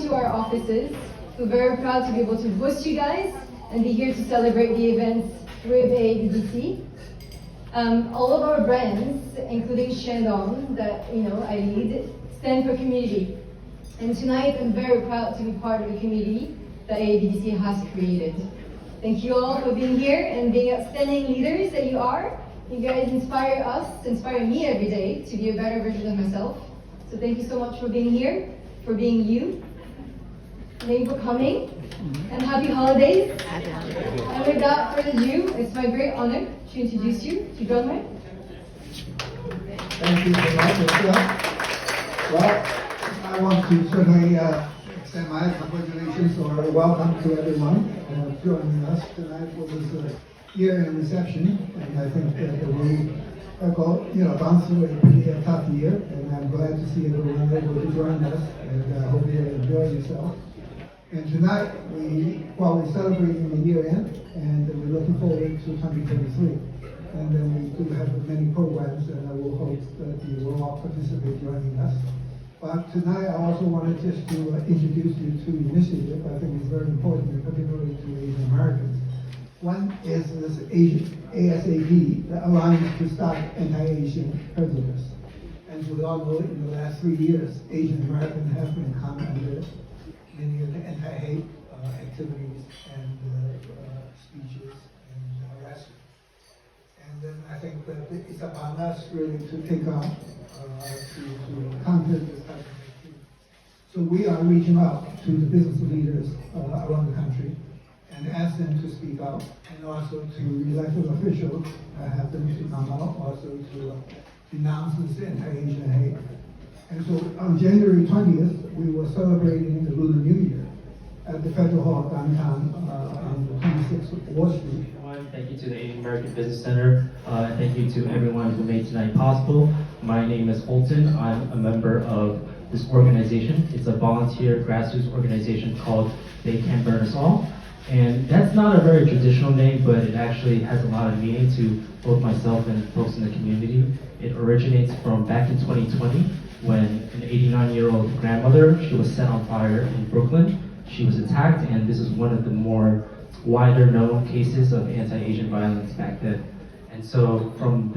to our offices. We're very proud to be able to host you guys and be here to celebrate the events with AABDC. All of our brands, including Shandong, that I lead, stand for community. And tonight I'm very proud to be part of a community that AABDC has created. Thank you all for being here and being outstanding leaders that you are. You guys inspire us, inspire me every day to be a better version of myself. So thank you so much for being here, for being you. Thank you for coming, and happy holidays. And without further ado, it's my great honor to introduce you to John Moet. Thank you so much, Estelle. Well, I want to certainly extend my congratulations or welcome to everyone joining us tonight for this year-end reception. And I think that we have gone through a pretty tough year, and I'm glad to see everyone able to join us, and I hope you enjoy yourself. And tonight, we're celebrating the year-end, and we're looking forward to 2023. And then we do have many programs, and I will hope that you will all participate joining us. But tonight, I also wanted just to introduce you to an initiative I think is very important, and particularly to Asian Americans. One is this ASAP, the Alliance to Stop Anti-Asian Prejudice. As we all know, in the last 3 years, Asian Americans have been caught under many of the anti-hate activities and speeches and arrests. And then I think that it's upon us really to take on to counter this type of activity. So we are reaching out to the business leaders around the country and ask them to speak out, and also to elected officials, have them to come out, also to denounce this anti-Asian hate. And so on January 20th, we were celebrating the Lunar New Year at the Federal Hall downtown on the 26th of Wall Street. Thank you to the Asian American Business Center. Thank you to everyone who made tonight possible. My name is Holton. I'm a member of this organization. It's a volunteer grassroots organization called They Can't Burn Us All. And that's not a very traditional name, but it actually has a lot of meaning to both myself and folks in the community. It originates from back in 2020 when an 89-year-old grandmother, she was set on fire in Brooklyn. She was attacked, and this is one of the more wider known cases of anti-Asian violence back then. And so from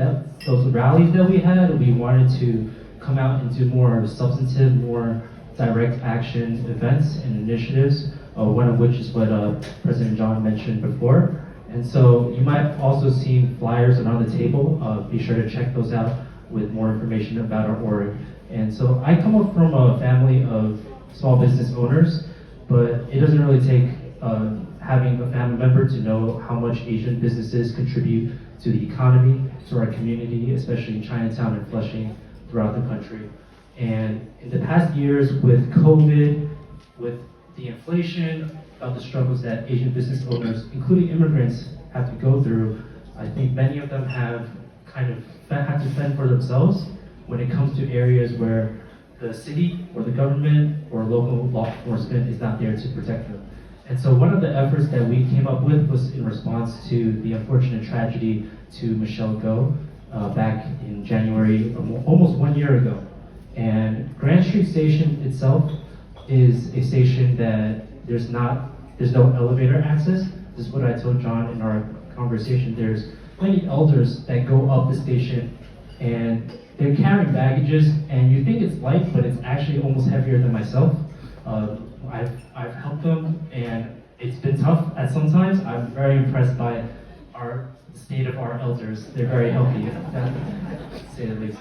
those rallies that we had, we wanted to come out and do more substantive, more direct action events and initiatives, one of which is what President John mentioned before. And so you might also see flyers around the table. Be sure to check those out with more information about our org. And so I come up from a family of small business owners, but it doesn't really take having a family member to know how much Asian businesses contribute to the economy, to our community, especially in Chinatown and Flushing throughout the country. And in the past years with COVID, with the inflation, about the struggles that Asian business owners, including immigrants, have to go through, I think many of them have kind of had to fend for themselves when it comes to areas where the city or the government or local law enforcement is not there to protect them. And so one of the efforts that we came up with was in response to the unfortunate tragedy to Michelle Go back in January, almost 1 year ago. And Grand Street Station itself is a station that there's no elevator access. This is what I told John in our conversation. There's many elders that go up the station and they're carrying baggages, and you think it's light, but it's actually almost heavier than myself. I've helped them, and it's been tough at some times. I'm very impressed by the state of our elders. They're very healthy, to say the least.